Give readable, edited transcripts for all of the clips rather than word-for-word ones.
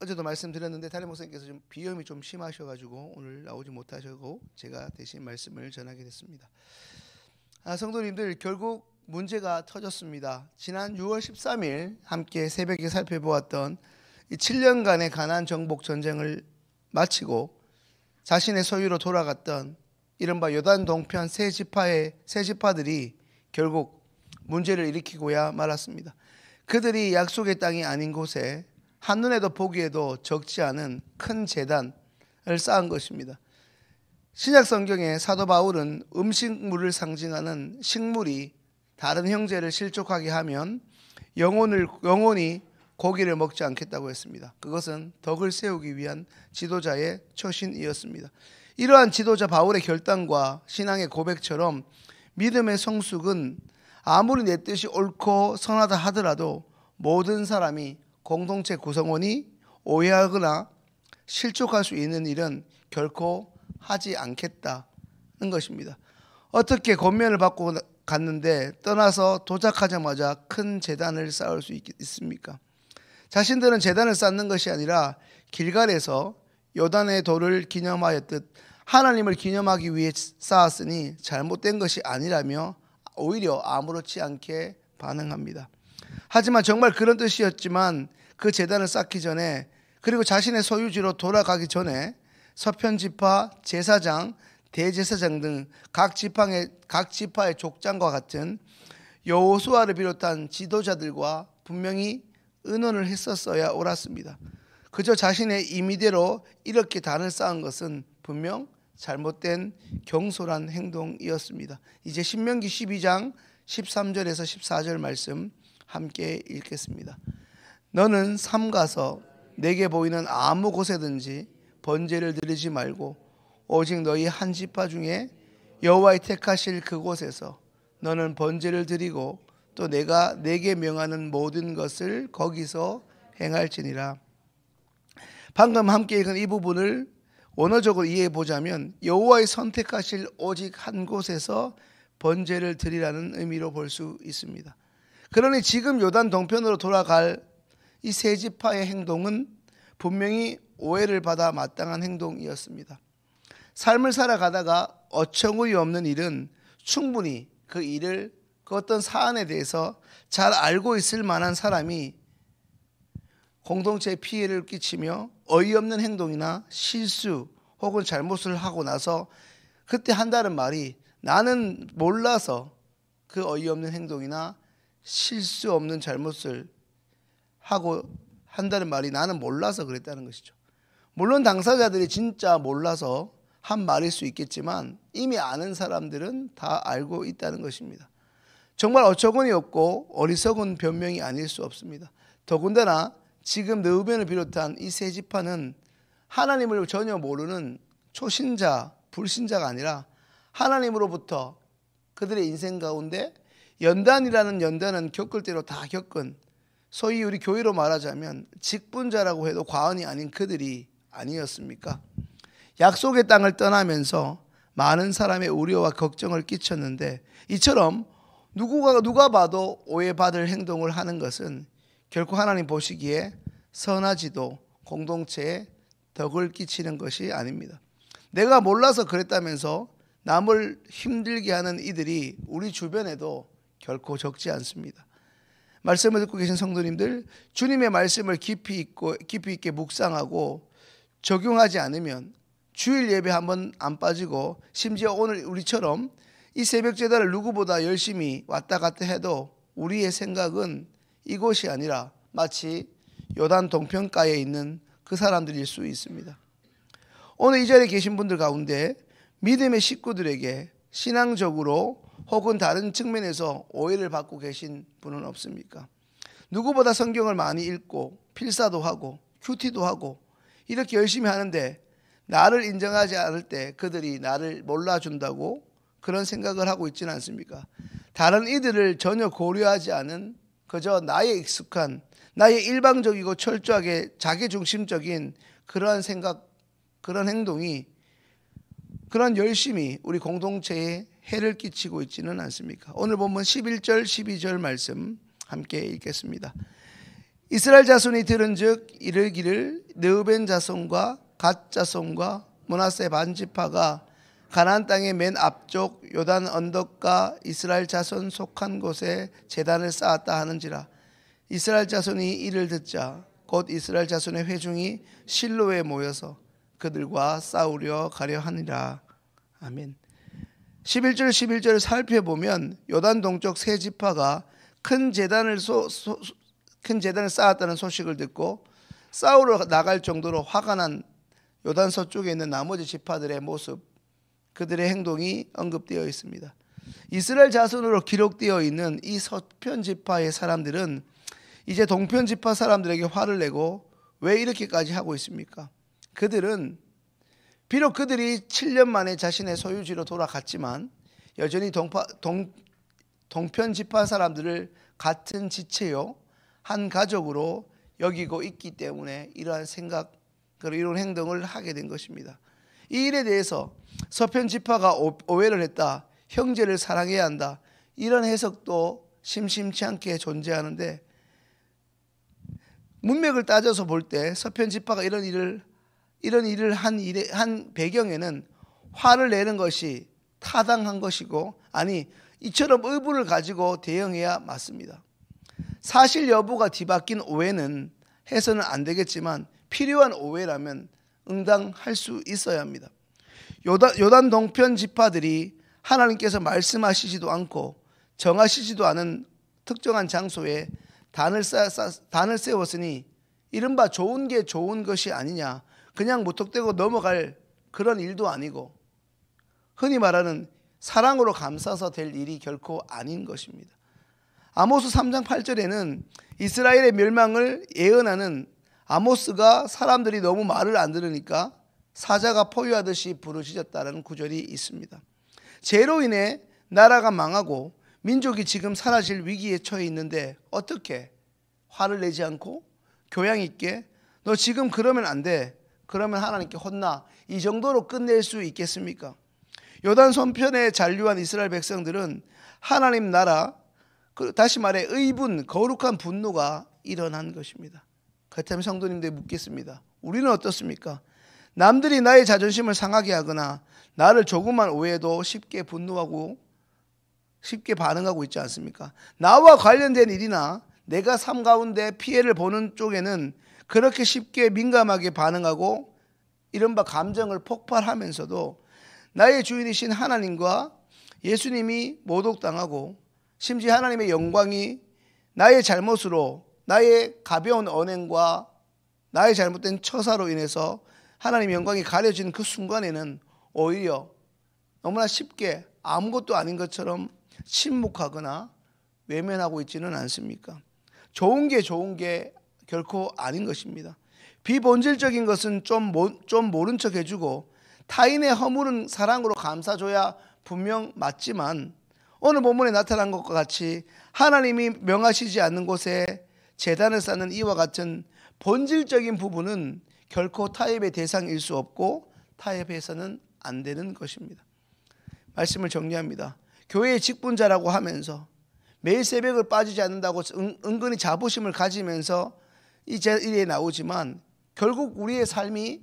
어제도 말씀드렸는데 담임 목사님께서 좀 비염이 좀 심하셔가지고 오늘 나오지 못하시고 제가 대신 말씀을 전하게 됐습니다. 성도님들, 결국 문제가 터졌습니다. 지난 6월 13일 함께 새벽에 살펴보았던 이 7년간의 가나안 정복 전쟁을 마치고 자신의 소유로 돌아갔던 이른바 요단 동편 세 지파들이 결국 문제를 일으키고야 말았습니다. 그들이 약속의 땅이 아닌 곳에 한눈에도 보기에도 적지 않은 큰 제단을 쌓은 것입니다. 신약 성경에 사도 바울은 음식물을 상징하는 식물이 다른 형제를 실족하게 하면 영원히 고기를 먹지 않겠다고 했습니다. 그것은 덕을 세우기 위한 지도자의 처신이었습니다. 이러한 지도자 바울의 결단과 신앙의 고백처럼 믿음의 성숙은 아무리 내 뜻이 옳고 선하다 하더라도 모든 사람이 공동체 구성원이 오해하거나 실족할 수 있는 일은 결코 하지 않겠다는 것입니다. 어떻게 권면을 받고 갔는데 떠나서 도착하자마자 큰 제단을 쌓을 수 있습니까? 자신들은 제단을 쌓는 것이 아니라 길갈에서 요단의 돌을 기념하였듯 하나님을 기념하기 위해 쌓았으니 잘못된 것이 아니라며 오히려 아무렇지 않게 반응합니다. 하지만 정말 그런 뜻이었지만 그 제단을 쌓기 전에, 그리고 자신의 소유지로 돌아가기 전에 서편지파, 제사장, 대제사장 등 각 지파의 족장과 같은 여호수아를 비롯한 지도자들과 분명히 의논을 했었어야 옳았습니다. 그저 자신의 임의대로 이렇게 단을 쌓은 것은 분명 잘못된 경솔한 행동이었습니다. 이제 신명기 12장 13절에서 14절 말씀 함께 읽겠습니다. 너는 삼가서 내게 보이는 아무 곳에든지 번제를 드리지 말고 오직 너희 한 지파 중에 여호와의 택하실 그곳에서 너는 번제를 드리고 또 내가 내게 명하는 모든 것을 거기서 행할지니라. 방금 함께 읽은 이 부분을 원어적으로 이해해 보자면 여호와의 선택하실 오직 한 곳에서 번제를 드리라는 의미로 볼 수 있습니다. 그러니 지금 요단 동편으로 돌아갈 이 세 지파의 행동은 분명히 오해를 받아 마땅한 행동이었습니다. 삶을 살아가다가 어처구니 없는 일은 충분히 그 어떤 사안에 대해서 잘 알고 있을 만한 사람이 공동체에 피해를 끼치며 어이없는 행동이나 실수 혹은 잘못을 하고 나서 그때 한다는 말이 나는 몰라서 그 어이없는 행동이나 실수 없는 잘못을 하고 한다는 말이 나는 몰라서 그랬다는 것이죠. 물론 당사자들이 진짜 몰라서 한 말일 수 있겠지만 이미 아는 사람들은 다 알고 있다는 것입니다. 정말 어처구니 없고 어리석은 변명이 아닐 수 없습니다. 더군다나 지금 느헤미야를 비롯한 이 세 지파는 하나님을 전혀 모르는 초신자, 불신자가 아니라 하나님으로부터 그들의 인생 가운데 연단이라는 연단은 겪을 대로 다 겪은, 소위 우리 교회로 말하자면 직분자라고 해도 과언이 아닌 그들이 아니었습니까? 약속의 땅을 떠나면서 많은 사람의 우려와 걱정을 끼쳤는데 이처럼 누가 봐도 오해받을 행동을 하는 것은 결코 하나님 보시기에 선하지도 공동체에 덕을 끼치는 것이 아닙니다. 내가 몰라서 그랬다면서 남을 힘들게 하는 이들이 우리 주변에도 결코 적지 않습니다. 말씀을 듣고 계신 성도님들, 주님의 말씀을 깊이 있게 묵상하고 적용하지 않으면 주일 예배 한번 안 빠지고 심지어 오늘 우리처럼 이 새벽 제단을 누구보다 열심히 왔다 갔다 해도 우리의 생각은 이곳이 아니라 마치 요단 동편가에 있는 그 사람들일 수 있습니다. 오늘 이 자리에 계신 분들 가운데 믿음의 식구들에게 신앙적으로 혹은 다른 측면에서 오해를 받고 계신 분은 없습니까? 누구보다 성경을 많이 읽고 필사도 하고 큐티도 하고 이렇게 열심히 하는데 나를 인정하지 않을 때 그들이 나를 몰라준다고 그런 생각을 하고 있지는 않습니까? 다른 이들을 전혀 고려하지 않은 그저 나의 익숙한, 나의 일방적이고 철저하게 자기중심적인 그러한 생각, 그런 행동이, 그런 열심이 우리 공동체에 해를 끼치고 있지는 않습니까? 오늘 본문 11절 12절 말씀 함께 읽겠습니다. 이스라엘 자손이 들은즉 이르기를 르우벤 자손과 갓 자손과 므낫세 반지파가 가나안 땅의 맨 앞쪽 요단 언덕과 이스라엘 자손 속한 곳에 제단을 쌓았다 하는지라. 이스라엘 자손이 이를 듣자 곧 이스라엘 자손의 회중이 실로에 모여서 그들과 싸우려 가려 하니라. 아멘. 11절 살펴보면 요단 동쪽 세 지파가 큰 제단을 쌓았다는 소식을 듣고 싸우러 나갈 정도로 화가 난 요단 서쪽에 있는 나머지 지파들의 모습, 그들의 행동이 언급되어 있습니다. 이스라엘 자손으로 기록되어 있는 이 서편 지파의 사람들은 이제 동편 지파 사람들에게 화를 내고 왜 이렇게까지 하고 있습니까? 그들은 비록 그들이 7년 만에 자신의 소유지로 돌아갔지만 여전히 동편 지파 사람들을 같은 지체요 한 가족으로 여기고 있기 때문에 이러한 생각 그리고 이런 행동을 하게 된 것입니다. 이 일에 대해서 서편 지파가 오해를 했다, 형제를 사랑해야 한다, 이런 해석도 심심치 않게 존재하는데, 문맥을 따져서 볼 때 서편 지파가 이런 일을 한 배경에는 화를 내는 것이 타당한 것이고, 아니 이처럼 의부를 가지고 대응해야 맞습니다. 사실 여부가 뒤바뀐 오해는 해서는 안 되겠지만 필요한 오해라면 응당할 수 있어야 합니다. 요단 동편 지파들이 하나님께서 말씀하시지도 않고 정하시지도 않은 특정한 장소에 단을 세웠으니 이른바 좋은 게 좋은 것이 아니냐, 그냥 무턱대고 넘어갈 그런 일도 아니고 흔히 말하는 사랑으로 감싸서 될 일이 결코 아닌 것입니다. 아모스 3장 8절에는 이스라엘의 멸망을 예언하는 아모스가 사람들이 너무 말을 안 들으니까 사자가 포효하듯이 부르짖었다는 구절이 있습니다. 죄로 인해 나라가 망하고 민족이 지금 사라질 위기에 처해 있는데 어떻게 화를 내지 않고 교양 있게 너 지금 그러면 안 돼, 그러면 하나님께 혼나, 이 정도로 끝낼 수 있겠습니까? 요단 손편에 잔류한 이스라엘 백성들은 하나님 나라, 다시 말해 의분, 거룩한 분노가 일어난 것입니다. 그렇다면 성도님들 묻겠습니다. 우리는 어떻습니까? 남들이 나의 자존심을 상하게 하거나 나를 조금만 오해해도 쉽게 분노하고 쉽게 반응하고 있지 않습니까? 나와 관련된 일이나 내가 삶 가운데 피해를 보는 쪽에는 그렇게 쉽게 민감하게 반응하고 이른바 감정을 폭발하면서도 나의 주인이신 하나님과 예수님이 모독당하고 심지어 하나님의 영광이 나의 잘못으로, 나의 가벼운 언행과 나의 잘못된 처사로 인해서 하나님의 영광이 가려진 그 순간에는 오히려 너무나 쉽게 아무것도 아닌 것처럼 침묵하거나 외면하고 있지는 않습니까? 좋은 게 결코 아닌 것입니다. 비본질적인 것은 좀 모른 척 해주고 타인의 허물은 사랑으로 감싸줘야 분명 맞지만, 오늘 본문에 나타난 것과 같이 하나님이 명하시지 않는 곳에 제단을 쌓는 이와 같은 본질적인 부분은 결코 타협의 대상일 수 없고 타협해서는 안 되는 것입니다. 말씀을 정리합니다. 교회의 직분자라고 하면서 매일 새벽을 빠지지 않는다고 은근히 자부심을 가지면서 이 자리에 나오지만 결국 우리의 삶이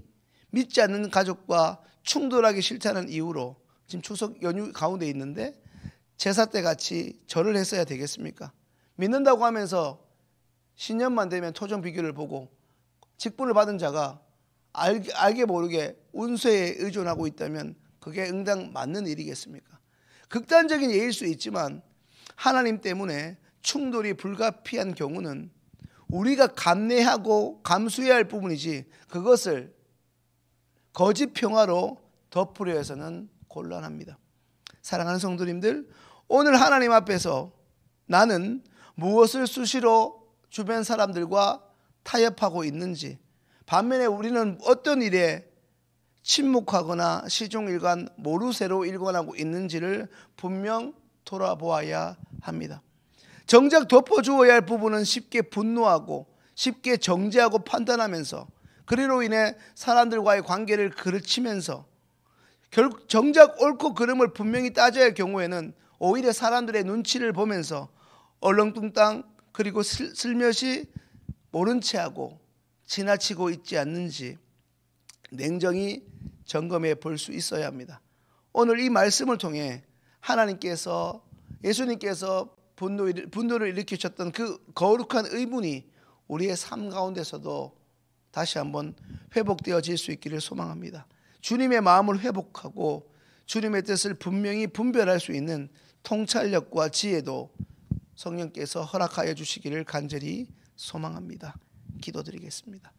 믿지 않는 가족과 충돌하기 싫다는 이유로 지금 추석 연휴 가운데 있는데 제사 때 같이 절을 했어야 되겠습니까? 믿는다고 하면서 신년만 되면 토종 비교를 보고 직분을 받은 자가 알게 모르게 운세에 의존하고 있다면 그게 응당 맞는 일이겠습니까? 극단적인 예일 수 있지만 하나님 때문에 충돌이 불가피한 경우는 우리가 감내하고 감수해야 할 부분이지 그것을 거짓 평화로 덮으려 해서는 곤란합니다. 사랑하는 성도님들, 오늘 하나님 앞에서 나는 무엇을 수시로 주변 사람들과 타협하고 있는지, 반면에 우리는 어떤 일에 침묵하거나 시종일관 모르쇠로 일관하고 있는지를 분명 돌아보아야 합니다. 정작 덮어주어야 할 부분은 쉽게 분노하고 쉽게 정죄하고 판단하면서 그리로 인해 사람들과의 관계를 그르치면서 정작 옳고 그름을 분명히 따져야 할 경우에는 오히려 사람들의 눈치를 보면서 얼렁뚱땅 그리고 슬며시 모른 체하고 지나치고 있지 않는지 냉정히 점검해 볼 수 있어야 합니다. 오늘 이 말씀을 통해 하나님께서 예수님께서 분노를 일으키셨던 그 거룩한 의문이 우리의 삶 가운데서도 다시 한번 회복되어질 수 있기를 소망합니다. 주님의 마음을 회복하고 주님의 뜻을 분명히 분별할 수 있는 통찰력과 지혜도 성령께서 허락하여 주시기를 간절히 소망합니다. 기도드리겠습니다.